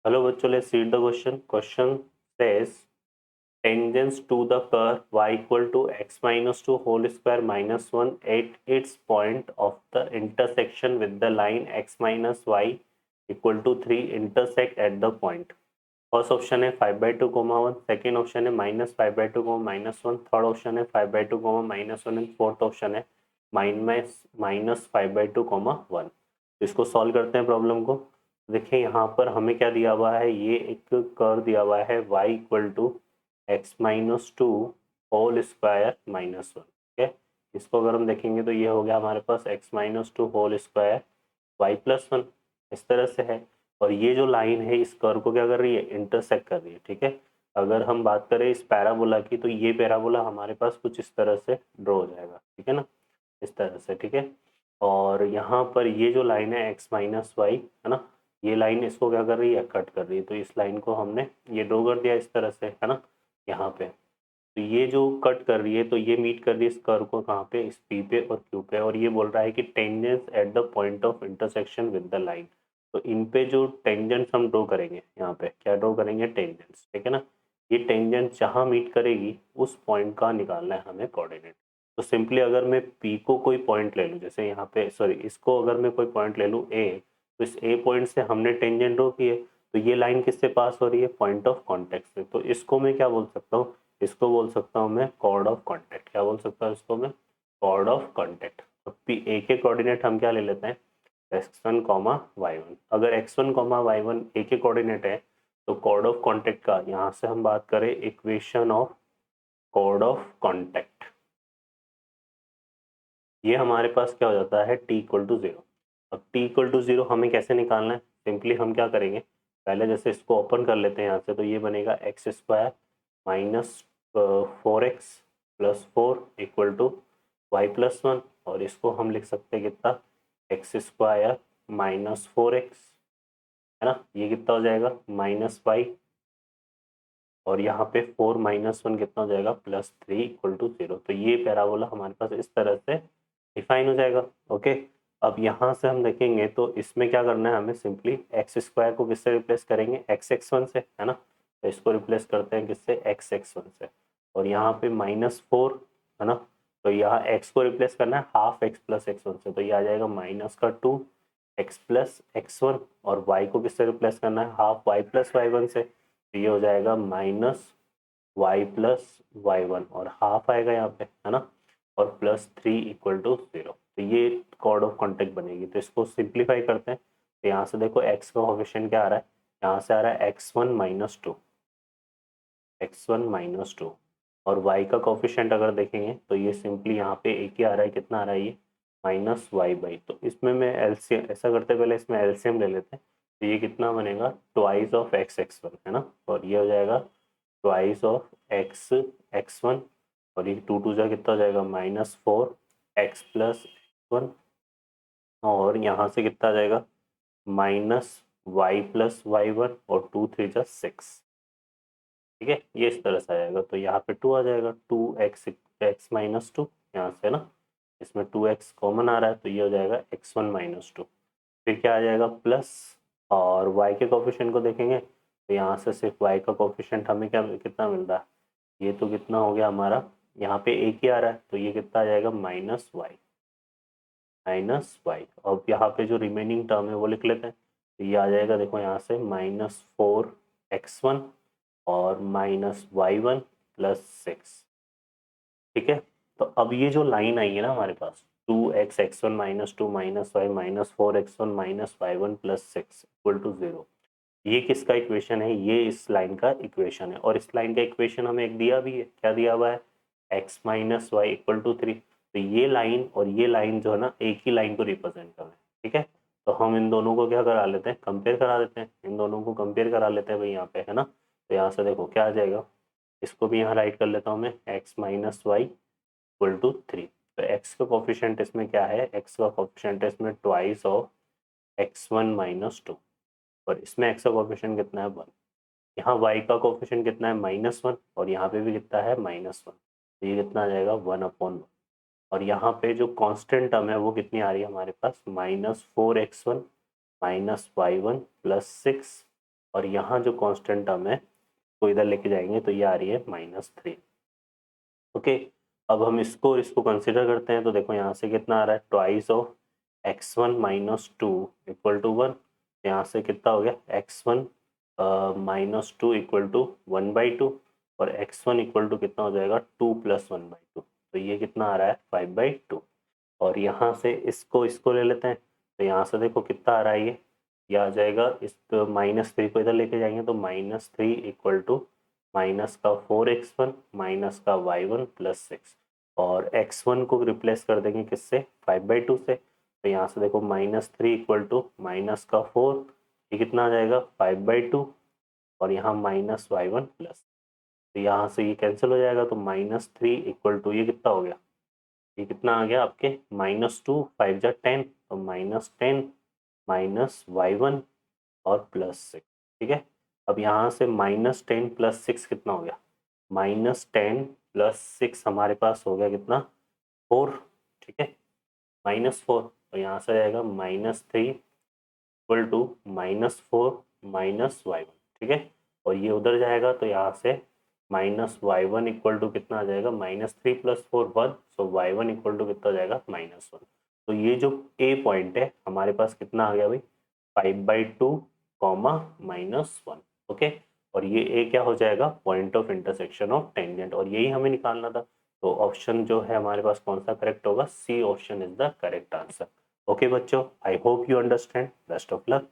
Hello बच्चों, let's read the question. Question says tangents to the curve y equal to x minus 2 whole square minus 1 at its point of the intersection with the line x minus y equal to 3 intersect at the point. First option है 5/2 coma 1, second option है -5/2 coma -1, third option है 5/2 coma -1 and fourth option है -5/2 coma 1. इसको solve करते हैं problem को. देखिए यहाँ पर हमें क्या दिया हुआ है, ये एक कर्व दिया हुआ है y equal to x minus two whole square minus 1. ठीक है, इसको अगर हम देखेंगे तो ये हो गया हमारे पास x minus two whole square y plus 1, इस तरह से है. और ये जो लाइन है इस कर्व को क्या कर रही है, इंटरसेक्ट कर रही है. ठीक है, अगर हम बात करें इस पैराबोला की तो ये पैराबोला हमारे पास कुछ इस तरह से ड्रॉ हो जाएगा. ठीक है ना, इस तरह से. ठीक है, और यहाँ पर ये जो लाइन है एक्स माइनस वाई है ना, ये लाइन इसको क्या कर रही है, कट कर रही है. तो इस लाइन को हमने ये ड्रॉ कर दिया इस तरह से, है ना, यहाँ पे. तो ये जो कट कर रही है तो ये मीट कर रही है इस कर्व को कहाँ पे, इस पी पे और क्यू पे. और ये बोल रहा है कि tangents at the point of intersection with the line. तो इन पे जो टेंजेंट्स हम ड्रॉ करेंगे, यहाँ पे क्या ड्रॉ करेंगे, टेंजेंट्स. ठीक है ना, ये टेंजेंट जहाँ मीट करेगी उस पॉइंट का निकालना है हमें कोऑर्डिनेट. तो सिंपली अगर मैं पी को कोई पॉइंट ले लूँ, जैसे यहाँ पे सॉरी इसको अगर मैं कोई पॉइंट ले लूँ ए, तो इस ए पॉइंट से हमने टेंजेंट ड्रॉ की है. तो ये लाइन किससे पास हो रही है, पॉइंट ऑफ कॉन्टेक्ट से. तो इसको मैं क्या बोल सकता हूँ, इसको बोल सकता हूँ मैं कॉर्ड ऑफ कॉन्टेक्ट. क्या बोल सकता हूँ इसको मैं, कॉर्ड ऑफ कॉन्टेक्ट. तो पी ए के कोऑर्डिनेट हम क्या ले लेते हैं, x1 कॉमा y1. अगर x1 कॉमा y1 ए के कोऑर्डिनेट है तो कॉर्ड ऑफ कॉन्टेक्ट का यहाँ से हम बात करें equation of chord of contact, ये हमारे पास क्या हो जाता है, t इक्वल टू 0. अब t इक्वल टू 0 हमें कैसे निकालना है, सिंपली हम क्या करेंगे, पहले जैसे इसको ओपन कर लेते हैं यहाँ से. तो ये बनेगा x square minus 4x plus 4 equal to y plus 1. और इसको हम लिख सकते हैं कितना, एक्स स्क्वायर माइनस 4x, है ना, ये कितना हो जाएगा -y. और यहाँ पे 4 माइनस 1 कितना हो जाएगा, +3 इक्वल टू 0. तो ये पैराबोला हमारे पास इस तरह से डिफाइन हो जाएगा. ओके, अब यहाँ से हम देखेंगे तो इसमें क्या करना है हमें, सिंपली एक्स स्क्वायर को किससे रिप्लेस करेंगे, x(x1) से, है ना. तो इसको रिप्लेस करते हैं किससे, x(x1) से. और यहाँ पे -4 है ना, तो यहाँ x को रिप्लेस करना है हाफ x प्लस x1 से. तो ये आ जाएगा -2 x प्लस x1. और y को किससे रिप्लेस करना है, हाफ y प्लस y1 से. तो ये हो जाएगा -y प्लस y1 और हाफ आएगा यहाँ पे, है ना, और +3 इक्वल टू 0. तो ये कॉर्ड ऑफ कॉन्टेक्ट बनेगी. तो इसको सिंप्लीफाई करते हैं. तो यहाँ से देखो x का कोफिशिएंट क्या आ रहा है, यहाँ से आ रहा है x1 - 2 और y का कोफिशिएंट अगर देखेंगे तो ये सिंपली यहाँ पे एक ही आ रहा है, कितना आ रहा है ये, -y/. तो इसमें मैं एलसीएम ऐसा करते पहले इसमें एलसीएम ले लेते हैं. तो ये कितना बनेगा, ट्वाइस ऑफ x(x1) है ना, और ये हो जाएगा ट्वाइस ऑफ x(x1). और ये 2 2 जा कितना हो जाएगा, -4x प्लस x1. और यहाँ से कितना आ जाएगा, -y प्लस y1 और 2 3 जा 6. ठीक है, ये इस तरह से आ जाएगा. तो यहाँ पे 2 आ जाएगा, 2x यहाँ से ना, इसमें 2x कॉमन आ रहा है तो ये हो जाएगा x1 - 2. फिर क्या आ जाएगा, प्लस. और y के कोफिशिएंट को देखेंगे तो यहाँ से सिर्फ y का कोफिशिएंट हमें क्या कितना मिल रहा है, ये तो कितना हो गया हमारा, यहाँ पे एक ही आ रहा है तो ये कितना आ जाएगा, -y. अब यहाँ पे जो रिमेनिंग टर्म है वो लिख लेते हैं. तो ये आ जाएगा, देखो यहाँ से -4x1 और -y1 प्लस 6. ठीक है, तो अब ये जो लाइन आई है ना हमारे पास, 2x(x1 - 2 -y -4x1 -y1 plus 6 equal to 0, ये किसका इक्वेशन है, ये इस लाइन का इक्वेशन है. और इस लाइन का इक्वेशन हमें एक दिया भी है, क्या दिया हुआ है, x - y इक्वल टू 3. तो ये लाइन और ये लाइन जो है ना एक ही लाइन को रिप्रेजेंट कर रहे हैं. ठीक है, तो हम इन दोनों को क्या करा लेते हैं, कंपेयर करा देते हैं. इन दोनों को कंपेयर करा लेते हैं भाई यहाँ पे, है ना. तो यहाँ से देखो क्या आ जाएगा, इसको भी यहाँ राइट कर लेता हूँ मैं, x - y इक्वल टू 3. तो x का कोफिशिएंट इसमें क्या है, x का कोफिशिएंट इसमें ट्वाइस ऑफ x1 - 2. और इसमें x का कोफिशिएंट कितना है, 1. यहाँ y का कोफिशिएंट कितना है, -1. और यहाँ पे भी कितना है, -1. तो ये कितना आ जाएगा, 1/1. और यहाँ पे जो कांस्टेंट टर्म है वो कितनी आ रही है हमारे पास, -4x1 - y1 प्लस 6 और यहाँ जो कांस्टेंट टर्म है तो इधर लेके जाएंगे तो ये आ रही है -3। ओके, अब हम इसको कंसिडर करते हैं तो देखो यहाँ से कितना आ रहा है, ट्वाइस ऑफ x1 - 2 = 1। यहाँ से कितना हो गया, x1 - 2 = 1/2 और x1 = कितना हो जाएगा, 2 + 1/2। तो ये कितना आ रहा है, 5/2। और यहाँ से इसको ले लेते हैं तो यहाँ से देखो कितना आ रहा है, ये आ जाएगा, इस -3 को इधर लेके जाएंगे तो -3 = -4x1 -y1 + 6 और x1 को रिप्लेस कर देंगे किससे, 5/2 से। तो यहाँ से देखो -3 = -4, ये कितना आ जाएगा, 5/2 और यहाँ -y1 प्लस, तो यहाँ से ये कैंसिल हो जाएगा तो -3 = ये कितना हो गया, ये कितना आ गया आपके -2, 5 जा 10 तो -10 -y1 और +6। ठीक है, अब यहाँ से -10 + 6 कितना हो गया, -10 + 6 हमारे पास हो गया कितना, 4। ठीक है, -4 तो यहाँ से आएगा -3 = -4 -y1। ठीक है, और ये उधर जाएगा तो यहाँ से -y1 = कितना आ जाएगा, -3 + 4 1, सो y1 = कितना हो जाएगा, -1। तो ये जो ए पॉइंट है हमारे पास कितना आ गया भाई, 5/2 -1। ओके, और ये ए क्या हो जाएगा, point of intersection of tangent, और यही हमें निकालना था। तो ऑप्शन जो है हमारे पास कौन सा करेक्ट होगा, C option is the correct answer. Okay बच्चों, I hope you understand, best of luck.